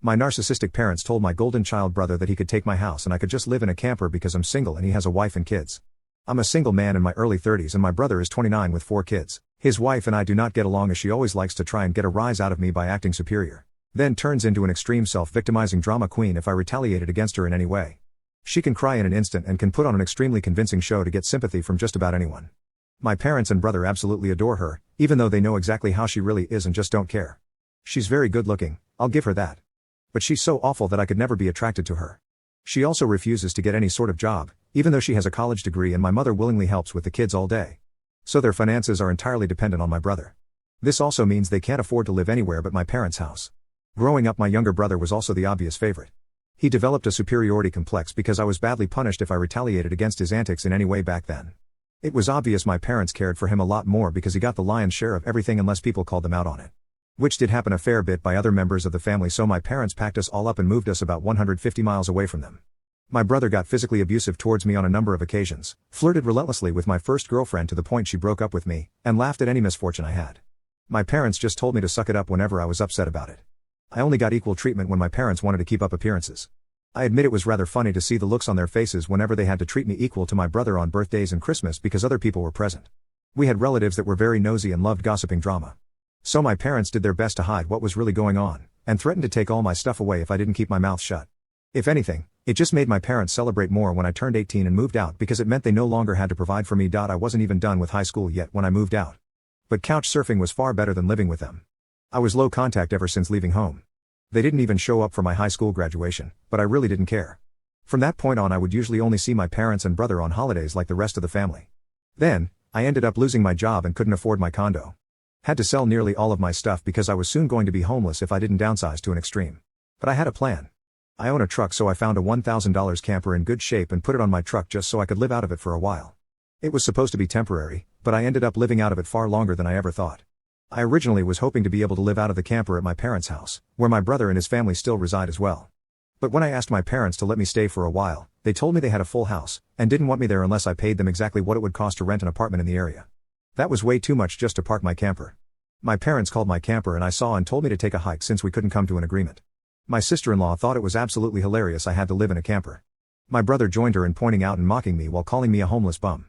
My narcissistic parents told my golden child brother that he could take my house and I could just live in a camper because I'm single and he has a wife and kids. I'm a single man in my early 30s and my brother is 29 with 4 kids. His wife and I do not get along as she always likes to try and get a rise out of me by acting superior. Then turns into an extreme self-victimizing drama queen if I retaliated against her in any way. She can cry in an instant and can put on an extremely convincing show to get sympathy from just about anyone. My parents and brother absolutely adore her, even though they know exactly how she really is and just don't care. She's very good looking, I'll give her that. But she's so awful that I could never be attracted to her. She also refuses to get any sort of job, even though she has a college degree and my mother willingly helps with the kids all day. So their finances are entirely dependent on my brother. This also means they can't afford to live anywhere but my parents' house. Growing up, my younger brother was also the obvious favorite. He developed a superiority complex because I was badly punished if I retaliated against his antics in any way back then. It was obvious my parents cared for him a lot more because he got the lion's share of everything unless people called them out on it. Which did happen a fair bit by other members of the family, so my parents packed us all up and moved us about 150 miles away from them. My brother got physically abusive towards me on a number of occasions, flirted relentlessly with my first girlfriend to the point she broke up with me, and laughed at any misfortune I had. My parents just told me to suck it up whenever I was upset about it. I only got equal treatment when my parents wanted to keep up appearances. I admit it was rather funny to see the looks on their faces whenever they had to treat me equal to my brother on birthdays and Christmas because other people were present. We had relatives that were very nosy and loved gossiping drama. So my parents did their best to hide what was really going on, and threatened to take all my stuff away if I didn't keep my mouth shut. If anything, it just made my parents celebrate more when I turned 18 and moved out because it meant they no longer had to provide for me. I wasn't even done with high school yet when I moved out. But couch surfing was far better than living with them. I was low contact ever since leaving home. They didn't even show up for my high school graduation, but I really didn't care. From that point on, I would usually only see my parents and brother on holidays like the rest of the family. Then, I ended up losing my job and couldn't afford my condo. Had to sell nearly all of my stuff because I was soon going to be homeless if I didn't downsize to an extreme. But I had a plan. I own a truck, so I found a $1,000 camper in good shape and put it on my truck just so I could live out of it for a while. It was supposed to be temporary, but I ended up living out of it far longer than I ever thought. I originally was hoping to be able to live out of the camper at my parents' house, where my brother and his family still reside as well. But when I asked my parents to let me stay for a while, they told me they had a full house, and didn't want me there unless I paid them exactly what it would cost to rent an apartment in the area. That was way too much just to park my camper. My parents called my camper and I saw and told me to take a hike since we couldn't come to an agreement. My sister-in-law thought it was absolutely hilarious I had to live in a camper. My brother joined her in pointing out and mocking me while calling me a homeless bum.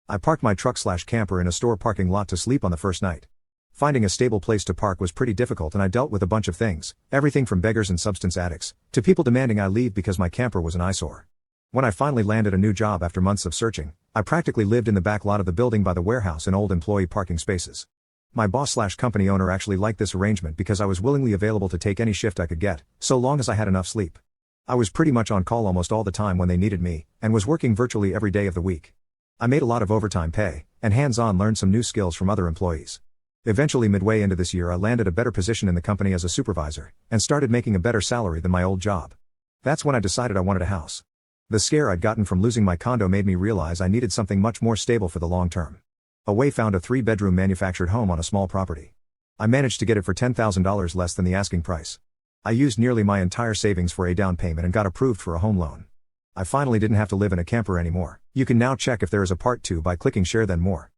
I parked my truck/camper in a store parking lot to sleep on the first night. Finding a stable place to park was pretty difficult and I dealt with a bunch of things, everything from beggars and substance addicts, to people demanding I leave because my camper was an eyesore. When I finally landed a new job after months of searching, I practically lived in the back lot of the building by the warehouse in old employee parking spaces. My boss/company owner actually liked this arrangement because I was willingly available to take any shift I could get, so long as I had enough sleep. I was pretty much on call almost all the time when they needed me, and was working virtually every day of the week. I made a lot of overtime pay, and hands-on learned some new skills from other employees. Eventually, midway into this year, I landed a better position in the company as a supervisor, and started making a better salary than my old job. That's when I decided I wanted a house. The scare I'd gotten from losing my condo made me realize I needed something much more stable for the long term. Away found a 3-bedroom manufactured home on a small property. I managed to get it for $10,000 less than the asking price. I used nearly my entire savings for a down payment and got approved for a home loan. I finally didn't have to live in a camper anymore. You can now check if there is a part 2 by clicking share then more.